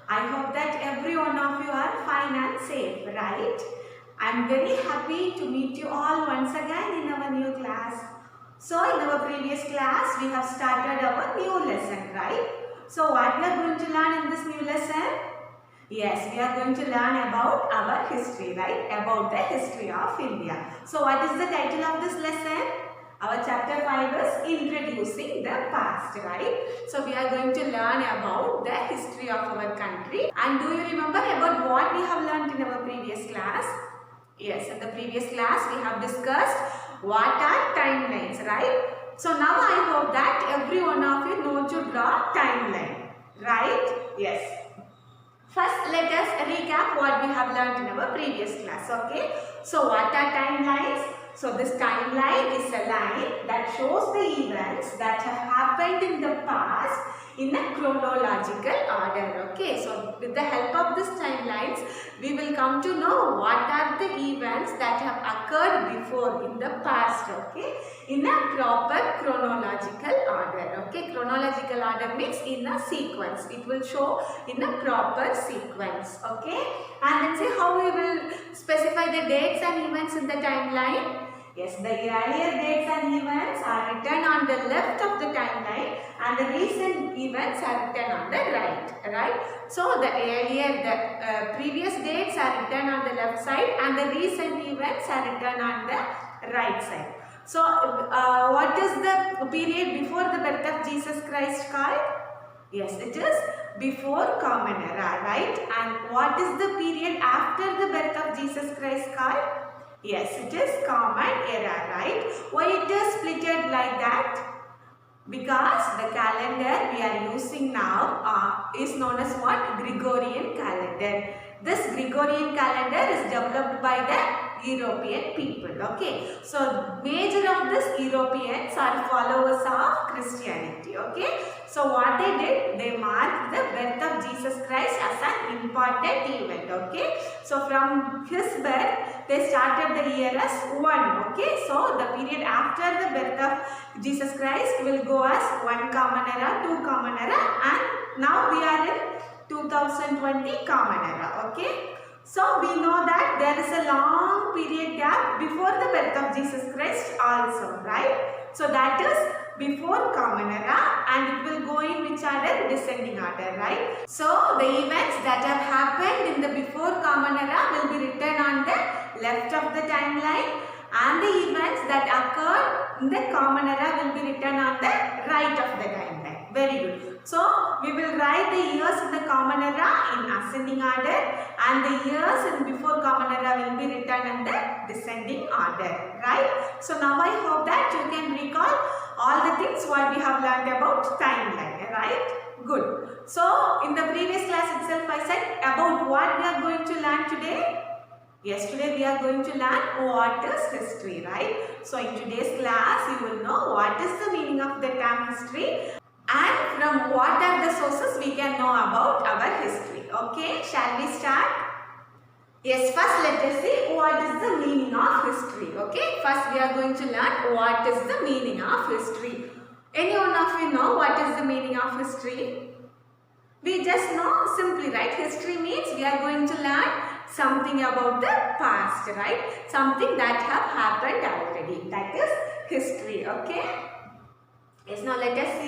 I hope that every one of you are fine and safe, right? I'm very happy to meet you all once again in our new class. So in our previous class, we have started our new lesson, right? So what we are going to learn in this new lesson? Yes, we are going to learn about our history, right? About the history of India. So what is the title of this lesson? Our chapter 5 is Introducing the Past, right? So we are going to learn about the history of our country. And do you remember about what we have learned in our previous class? Yes, in the previous class we have discussed what are timelines, right? So now I hope that every one of you know to draw timeline, right? Yes. First, let us recap what we have learned in our previous class, okay? So, what are timelines? So, this timeline is a line that shows the events that have happened in the past in a chronological order, okay? So, with the help of this timelines, we will come to know what are the events that have occurred before in the past, okay? In a proper chronological order, okay? Chronological order means in a sequence. It will show in a proper sequence, okay? And then say how we will specify the dates and events in the timeline. Yes, the earlier dates and events are written on the left of the timeline and the recent events are written on the right? So, the previous dates are written on the left side and the recent events are written on the right side. So, what is the period before the birth of Jesus Christ called? Yes, it is before Common Era, right? And what is the period after the birth of Jesus Christ called? Yes, it is Common Era, right? Why it is splitted like that? Because the calendar we are using now is known as what? Gregorian calendar. This Gregorian calendar is developed by the European people, okay? So, major of these Europeans are followers of Christianity, okay? So, what they did? They marked the birth of Jesus Christ as an important event, okay? So, from his birth, they started the year as 1, okay? So, the period after the birth of Jesus Christ will go as 1 Common Era, 2 Common Era, and now we are in 2020 Common Era, okay? So, we know that there is a long period gap before the birth of Jesus Christ also, right? So, that is before Common Era and it will go in which order? Descending order, right? So, the events that have happened in the before Common Era will be written on the left of the timeline and the events that occurred in the Common Era will be written on the right of the timeline. Very good. So, we will write the years in the Common Era in ascending order and the years in before Common Era will be written in the descending order, right? So, now I hope that you can recall all the things what we have learned about timeline, right? Good. So, in the previous class itself I said about what we are going to learn today. Yes, today we are going to learn what is history, right? So, in today's class you will know what is the meaning of the term history and from what are the sources we can know about our history. Okay, shall we start? Yes, first let us see what is the meaning of history. Okay, first we are going to learn what is the meaning of history. Any one of you know what is the meaning of history? We just know simply, right? History means we are going to learn something about the past, right? Something that have happened already. That is history, okay? Yes, now let us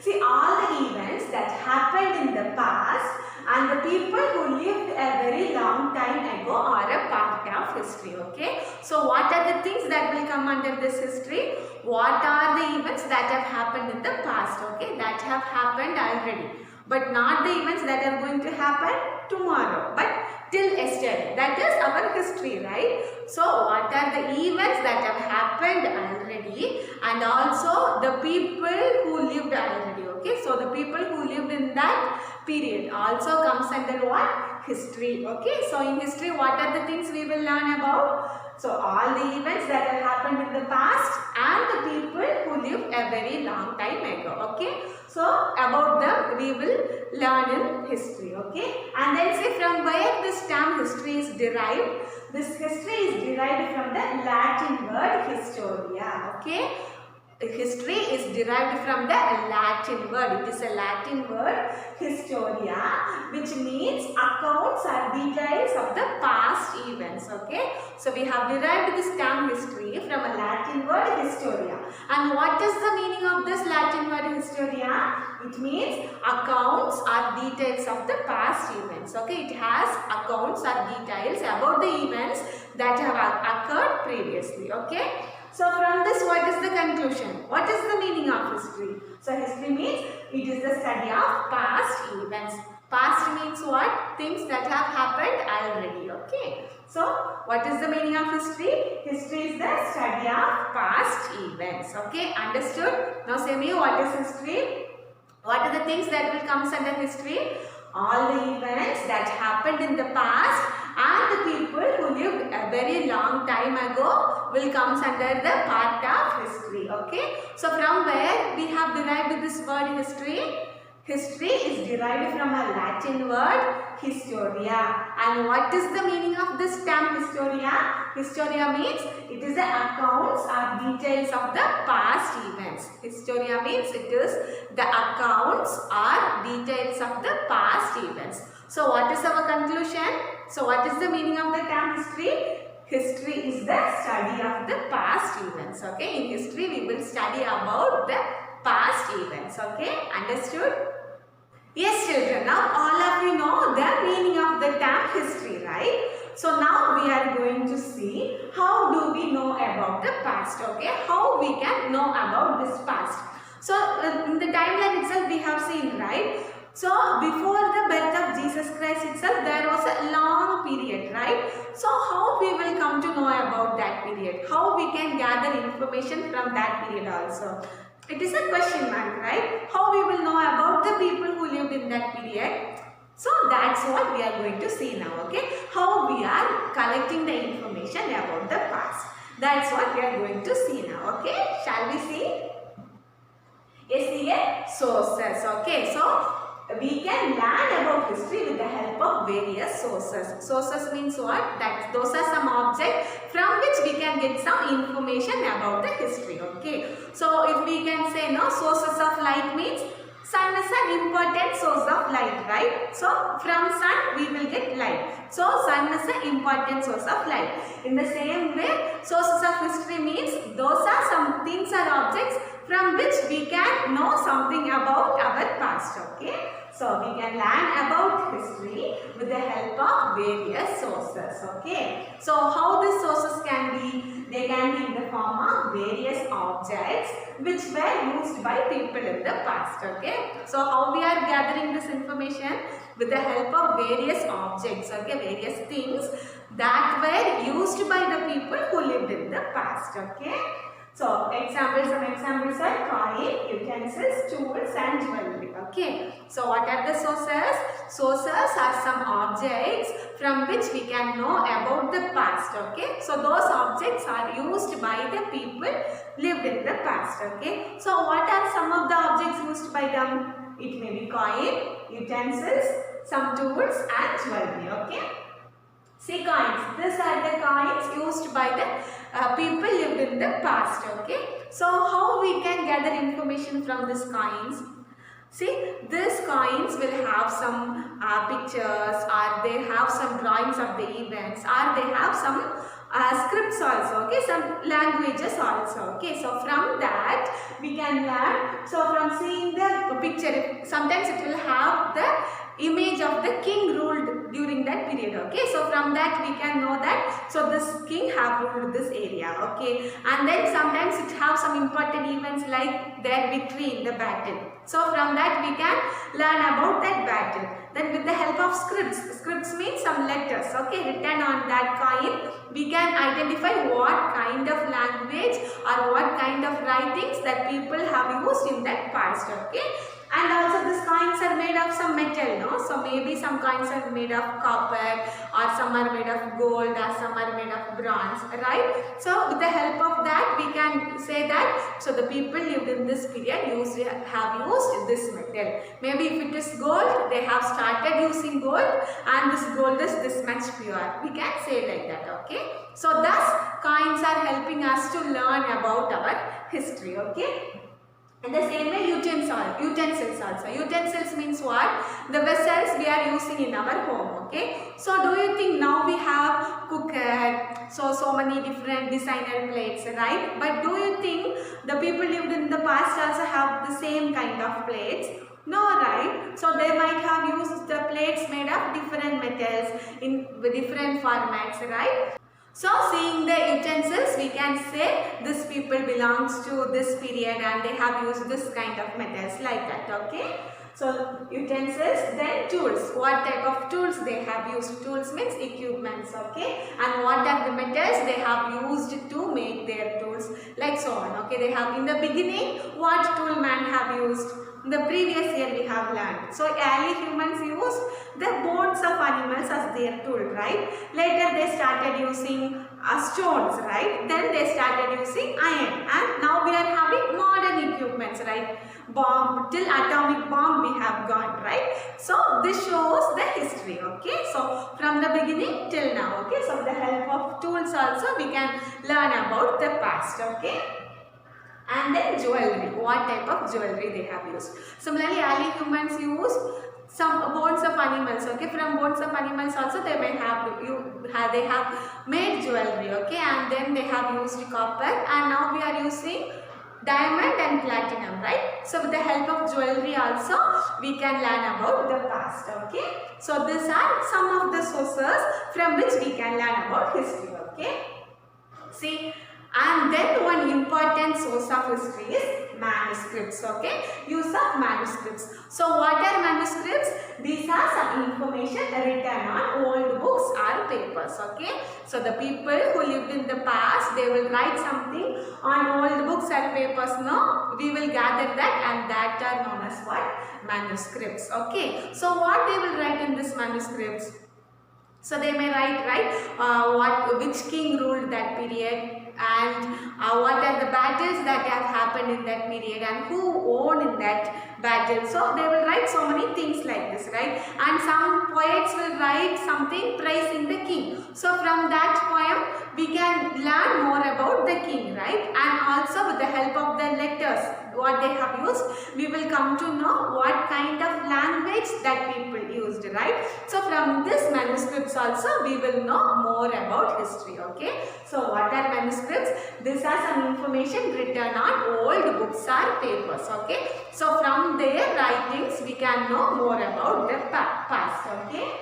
see all the events that happened in the past and the people who lived a very long time ago are a part of history, okay? So, what are the things that will come under this history? What are the events that have happened in the past, okay? That have happened already, but not the events that are going to happen tomorrow, but till yesterday. That is our history, right? So, what are the events that have happened already and also the people who lived already, okay? So, the people who lived in that period also comes under what? History, okay? So, in history, what are the things we will learn about? So, all the events that have happened in the past and the people who lived a very long time ago, okay? So, about them we will learn in history, okay? And then say from where this term history is derived. This history is derived from the Latin word historia, okay? History is derived from the Latin word. It is a Latin word, historia, which means accounts or details of the past events. Okay, so we have derived this term history from a Latin word historia. And what is the meaning of this Latin word historia? It means accounts or details of the past events. Okay, it has accounts or details about the events that have occurred previously. Okay, so from this, what is the conclusion? What is the meaning of history? So history means it is the study of past events. Past means what? Things that have happened already. Okay, so what is the meaning of history? History is the study of past events. Okay, understood? Now say me, what is history? What are the things that will come under history? All the events that happened in the past and the people who lived a very long time ago will come under the part of history. Okay, so from where we have derived this word history? History is derived from a Latin word historia. And what is the meaning of this term historia? Historia means it is the accounts or details of the past events. Historia means it is the accounts or details of the past events. So what is our conclusion? So what is the meaning of the term history? History is the study of the past events. Okay, in history we will study about the past events. Okay, understood? Yes children, now all of you know the meaning of the term history, right? So now we are going to see how do we know about the past, okay? How we can know about this past. So in the timeline itself we have seen, right? So before the birth of Jesus Christ itself there was a long period, right? So how we will come to know about that period? How we can gather information from that period also? It is a question mark, right? How we will know about the people who lived in that period? So that's what we are going to see now, okay? How we are collecting the information about the past. That's what we are going to see now, okay? Shall we see? Yes, here sources, okay? So we can learn about history with the help of various sources. Sources means what? That those are some objects from which we can get some information about the history. Okay. So if we can say no, sources of light means sun is an important source of light, right? So from sun we will get light. So sun is an important source of light. In the same way, sources of history means those are some things or objects from which we can know something about our past. Okay. So we can learn about history with the help of various sources. Okay. So how these sources can be? They can be in the form of various objects which were used by people in the past. Okay. So how we are gathering this information? With the help of various objects. Okay. Various things that were used by the people who lived in the past. Okay. So, some examples are coin, utensils, tools and jewelry. Okay. So, what are the sources? Sources are some objects from which we can know about the past. Okay. So, those objects are used by the people lived in the past. Okay. So, what are some of the objects used by them? It may be coin, utensils, some tools and jewelry. Okay. See coins. These are the coins used by the people lived in the past. Okay. So how we can gather information from these coins? See, these coins will have some pictures, or they have some drawings of the events, or they have some scripts also. Okay, some languages also. Okay, so from that we can learn. So from seeing the picture, sometimes it will have the image of the king ruled during that period. Okay, so from that we can know that so this king have ruled this area. Okay, and then sometimes it have some important events like their victory in the battle. So from that we can learn about that battle. Then with the help of scripts means some letters, okay, written on that coin, we can identify what kind of language or what kind of writings that people have used in that past. Okay. And also these coins are made of some metal, no? So maybe some coins are made of copper, or some are made of gold, or some are made of bronze, right? So with the help of that we can say that so the people lived in this period have used this metal. Maybe if it is gold, they have started using gold and this gold is this much pure. We can say like that, okay? So thus coins are helping us to learn about our history, okay? In the same way, utensils also. Utensils means what? The vessels we are using in our home. Okay. So do you think now we have cooker, so many different designer plates, right? But do you think the people lived in the past also have the same kind of plates? No, right? So they might have used the plates made of different metals in different formats, right? So seeing the utensils, we can say this people belongs to this period and they have used this kind of metals like that, okay? So utensils, then tools. What type of tools they have used? Tools means equipments, okay? And what are the metals they have used to make their tools, like so on, okay? They have in the beginning, what tool man have used? In the previous year we have learned. So early humans used the bones of animals as their tool, right? Later they started using stones, right? Then they started using iron, and now we are having modern equipments, right? Bomb, till atomic bomb we have gone, right? So this shows the history, okay? So from the beginning till now, okay? So with the help of tools also we can learn about the past, okay? And then jewelry, what type of jewelry they have used. Similarly, early humans used some bones of animals, okay? From bones of animals also they may have they have made jewelry, okay? And then they have used copper, and now we are using diamond and platinum, right? So with the help of jewelry also we can learn about the past, okay? So these are some of the sources from which we can learn about history, okay? See, and then one important source of history is manuscripts, okay? Use of manuscripts. So what are manuscripts? These are some information written on old books or papers, okay? So the people who lived in the past, they will write something on old books and papers. Now we will gather that, and that are known as what? Manuscripts, okay? So what they will write in this manuscripts? So they may write, right, which king ruled that period, and what are the battles that have happened in that period, and who won in that battle. So they will write so many things like this, right? And some poets will write something praising the king. So from that poem we can learn more about the king, right? And also with the help of the letters what they have used, we will come to know what kind of language that people used, right? So from this manuscripts also we will know more about history, okay? So what are manuscripts? These are some information written on old books or papers, okay? So from their writings we can know more about the past, okay?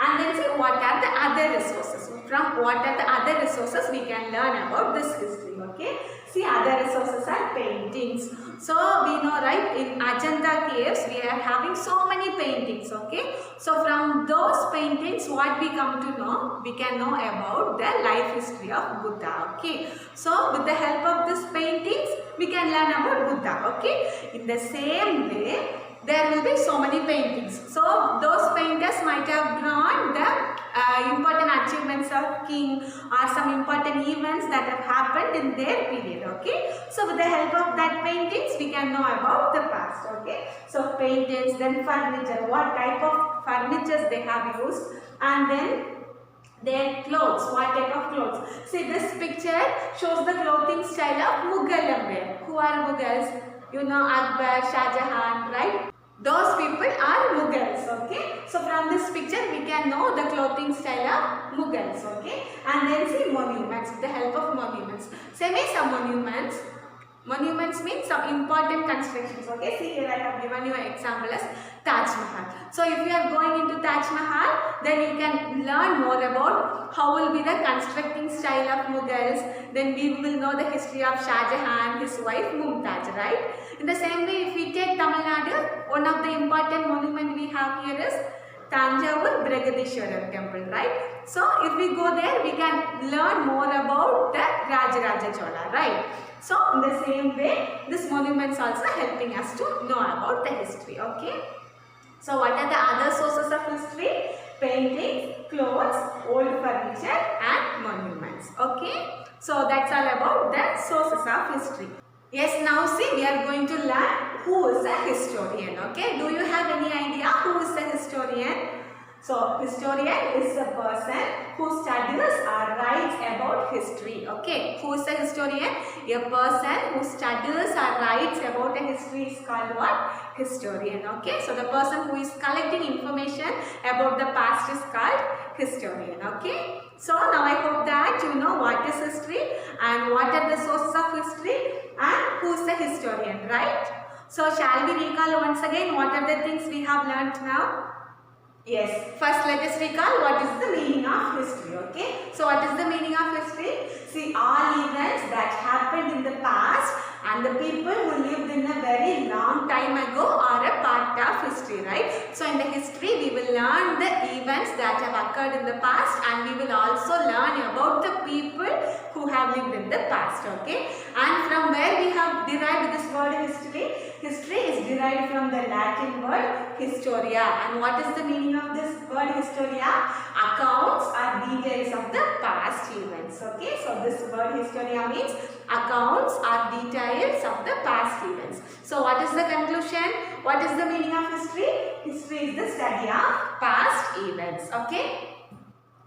And then see what are the other resources. From what are the other resources we can learn about this history, okay? See, other resources are paintings. So we know, right, in Ajanta caves we are having so many paintings, okay? So from those paintings what we come to know, we can know about the life history of Buddha, okay? So with the help of these paintings we can learn about Buddha, okay? In the same way, there will be so many paintings. So those painters might have drawn the important achievements of king or some important events that have happened in their period, okay? So with the help of that paintings we can know about the past, okay? So paintings, then furniture, what type of furnitures they have used, and then their clothes, what type of clothes. See, this picture shows the clothing style of Mughal Empire. Who are Mughals? You know, Akbar, Shah Jahan, right? Those people are Mughals, okay? So from this picture we can know the clothing style of Mughals, okay? And then see monuments, with the help of monuments. Same as some monuments. Monuments means some important constructions, okay? See, here I have given you an example as Taj Mahal. So if you are going into Taj Mahal, then you can learn more about how will be the constructing style of Mughals. Then we will know the history of Shah Jahan, his wife Mumtaz, right? In the same way, if we take Tamil Nadu, one of the important monument we have here is Tanjavur Brigadishwarar temple, right? So if we go there, we can learn more about the Rajaraja Chola, right? So in the same way, this monuments also helping us to know about the history, okay? So what are the other sources of history? Paintings, clothes, old furniture and monuments, okay? So that's all about the sources of history. Yes, now see, we are going to learn who is a historian, okay? Do you have any idea who is a historian? So historian is a person who studies or writes about history. Okay, who is a historian? A person who studies or writes about a history is called what? Historian. Okay, so the person who is collecting information about the past is called historian. Okay, so now I hope that you know what is history and what are the sources of history and who is the historian, right? So shall we recall once again what are the things we have learnt now? Yes, first let us recall what is the meaning of history. Okay, so what is the meaning of history? See, all events that happened in the past and the people who lived in a very long time ago are a part of history, right? So in the history we will learn the events that have occurred in the past and we will also learn about the people who have lived in the past. Okay, and from where we have derived this word history? History is derived from the Latin word historia. And what is the meaning of this word historia? Accounts or details of the past events. Okay, so this word historia means accounts or details of the past events. So what is the conclusion? What is the meaning of history? History is the study of past events. Okay.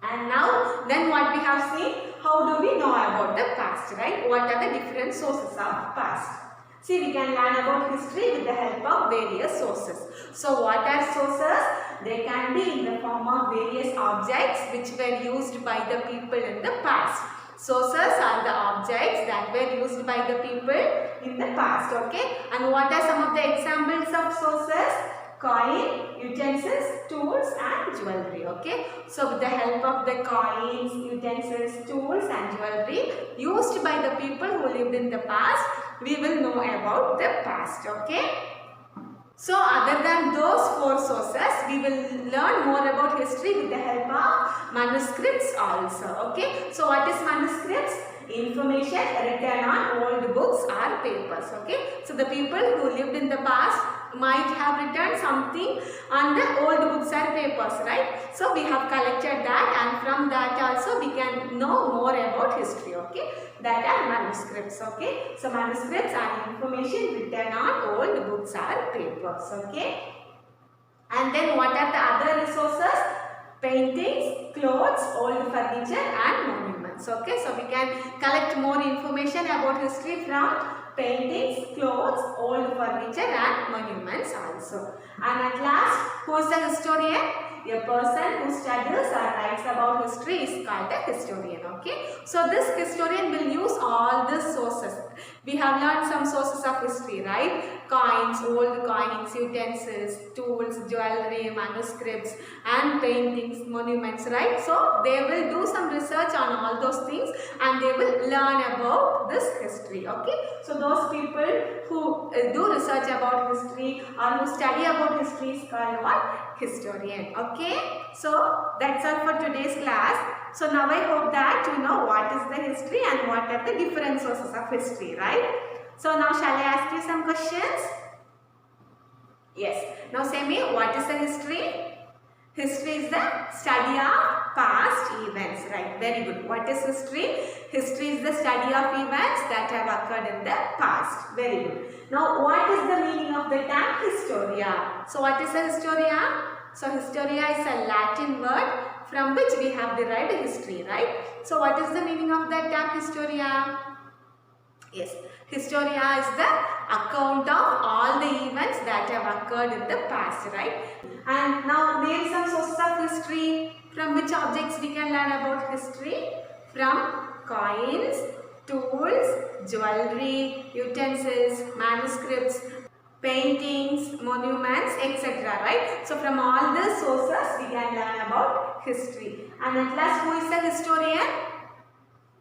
And now, then what we have seen, how do we know about the past, right? What are the different sources of past? See, we can learn about history with the help of various sources. So, what are sources? They can be in the form of various objects which were used by the people in the past. Sources are the objects that were used by the people in the past, okay? And what are some of the examples of sources? Coin, utensils, tools and jewelry. Okay, so with the help of the coins, utensils, tools and jewelry used by the people who lived in the past, we will know about the past. Okay, so other than those four sources, we will learn more about history with the help of manuscripts also. Okay, so what is manuscripts? Information written on old books or papers. Okay, so the people who lived in the past might have written something on the old books or papers, right? So we have collected that, and from that also we can know more about history. Okay, that are manuscripts. Okay, so manuscripts are information written on old books or papers. Okay, and then what are the other resources? Paintings, clothes, old furniture and monuments. Okay, so we can collect more information about history from paintings, clothes, old furniture and monuments also. And at last, who is the historian? A person who studies or writes about history is called a historian. Okay, so this historian will use all the sources. We have learned some sources of history, right? Coins, old coins, utensils, tools, jewelry, manuscripts and paintings, monuments, right? So they will do some research on all those things and they will learn about this history. Okay, so those people who do research about history or who study about history is called what? Historian. Okay, so that's all for today's class. So now I hope that you know what is the history and what are the different sources of history, right? So now shall I ask you some questions? Yes. Now say me, what is the history? History is the study of past events, right? Very good. What is history? History is the study of events that have occurred in the past. Very good. Now what is the meaning of the term historia? So what is a historia? So historia is a Latin word from which we have derived history, right? So what is the meaning of that term historia? Yes, historia is the account of all the events that have occurred in the past, right? And now name some sources of history. From which objects we can learn about history? From coins, tools, jewelry, utensils, manuscripts, paintings, monuments, etc. Right? So from all these sources we can learn about history. And at last, who is a historian?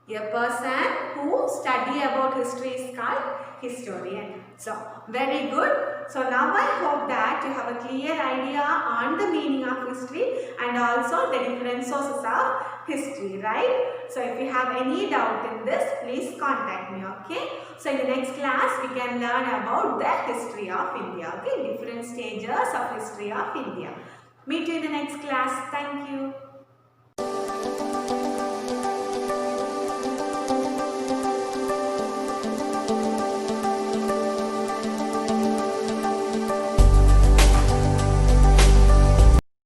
A person who study about history is called historian. So very good. So now I hope that you have a clear idea on the meaning of history and also the different sources of history, right? So if you have any doubt in this, please contact me, okay? So in the next class, we can learn about the history of India, okay? Different stages of history of India. Meet you in the next class. Thank you.